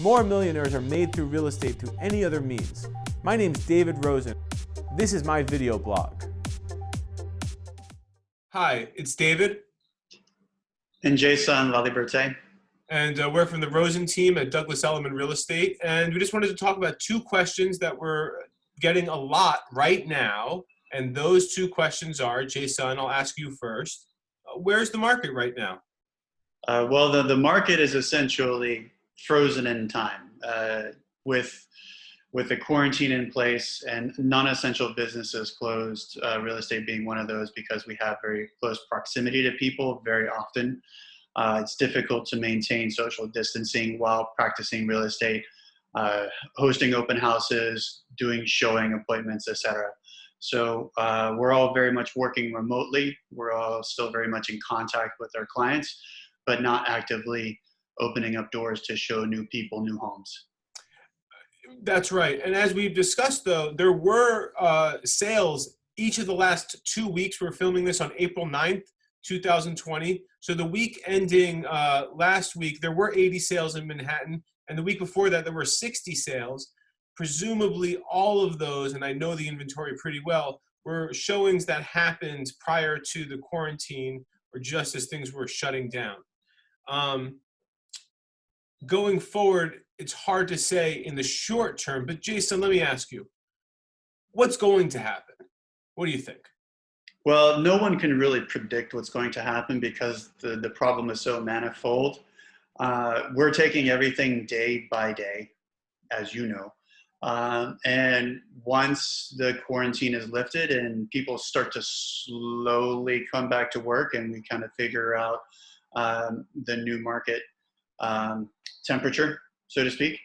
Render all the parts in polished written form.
More millionaires are made through real estate through any other means. My name's David.Rosen. This is my video blog. Hi, it's David. And Jsun, Laliberté. And we're from the Rosen team at Douglas Elliman Real Estate. And we just wanted to talk about two questions that we're getting a lot right now. And those two questions are, Jsun, I'll ask you first. Where's the market right now? Well, the market is essentially frozen in time with the quarantine in place and non-essential businesses closed, real estate being one of those because we have very close proximity to people very often. It's difficult to maintain social distancing while practicing real estate, hosting open houses, doing showing appointments, etc. So we're all very much working remotely. We're all still very much in contact with our clients, but not actively opening up doors to show new people new homes. That's right. And as we've discussed, though, there were sales each of the last 2 weeks. We're filming this on April 9th, 2020. So the week ending last week, there were 80 sales in Manhattan. And the week before that, there were 60 sales. Presumably all of those, and I know the inventory pretty well, were showings that happened prior to the quarantine or just as things were shutting down. Going forward, it's hard to say in the short term, but Jsun, let me ask you, what's going to happen? What do you think? Well, no one can really predict what's going to happen because the problem is so manifold. We're taking everything day by day, as you know. And once the quarantine is lifted and people start to slowly come back to work and we kind of figure out the new market temperature, so to speak,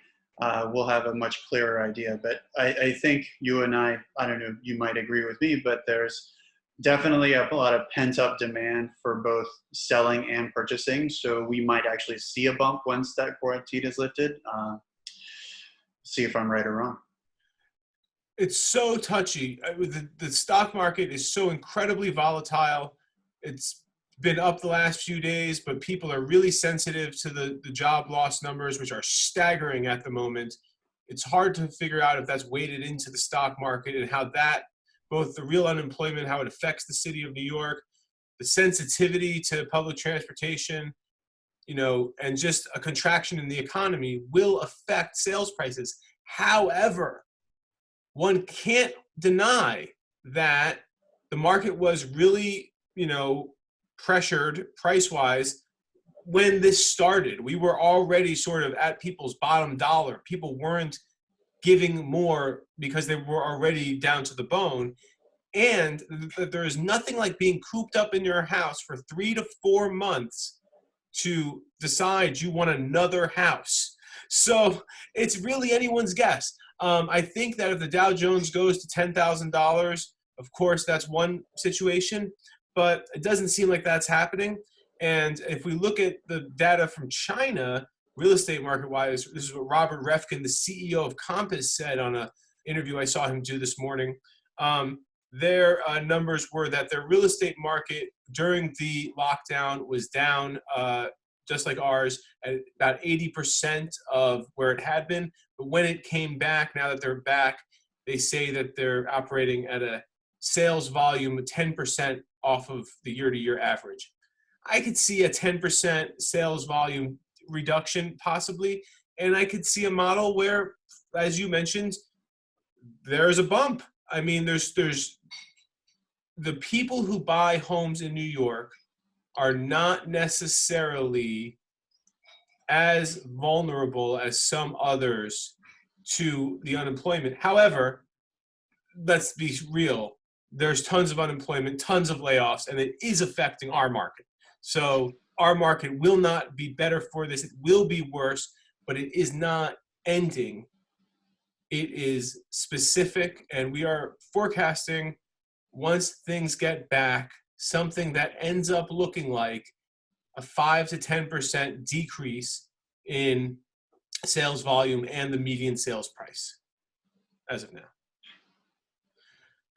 we'll have a much clearer idea. But I think you and I don't know, you might agree with me, but there's definitely a lot of pent-up demand for both selling and purchasing. So we might actually see a bump once that quarantine is lifted. See if I'm right or wrong. It's so touchy. The stock market is so incredibly volatile. It's been up the last few days, but people are really sensitive to the job loss numbers, which are staggering at the moment. It's hard to figure out if that's weighted into the stock market and how that, both the real unemployment, how it affects the city of New York, the sensitivity to public transportation, and just a contraction in the economy will affect sales prices. However, one can't deny that the market was really, pressured price-wise when this started. We were already sort of at people's bottom dollar. People weren't giving more because they were already down to the bone. And there is nothing like being cooped up in your house for 3 to 4 months to decide you want another house. So it's really anyone's guess. I think that if the Dow Jones goes to $10,000, of course, that's one situation, but it doesn't seem like that's happening. And if we look at the data from China, real estate market-wise, this is what Robert Refkin, the CEO of Compass, said on an interview I saw him do this morning. Their numbers were that their real estate market during the lockdown was down, just like ours, at about 80% of where it had been. But when it came back, now that they're back, they say that they're operating at a sales volume of 10% off of the year-to-year average. I could see a 10% sales volume reduction possibly, and I could see a model where, as you mentioned, there's a bump. I mean, there's the people who buy homes in New York are not necessarily as vulnerable as some others to the unemployment. However, let's be real. There's tons of unemployment, tons of layoffs, and it is affecting our market. So our market will not be better for this. It will be worse, but it is not ending. It is specific, and we are forecasting, once things get back, something that ends up looking like a 5 to 10% decrease in sales volume and the median sales price as of now.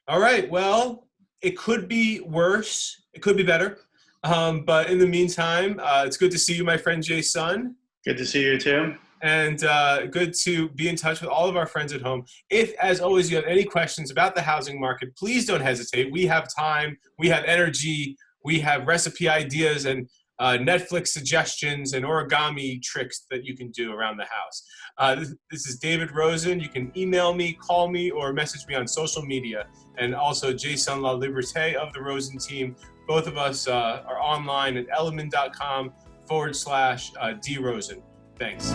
All right, well, it could be worse. It could be better. But in the meantime, it's good to see you, my friend Jsun. Good to see you too. and good to be in touch with all of our friends at home. If, as always, you have any questions about the housing market, please don't hesitate. We have time, we have energy, we have recipe ideas and Netflix suggestions and origami tricks that you can do around the house. This is David.Rosen. You can email me, call me, or message me on social media. And also Jsun Laliberté of the Rosen team. Both of us are online at element.com/DRosen. Thanks.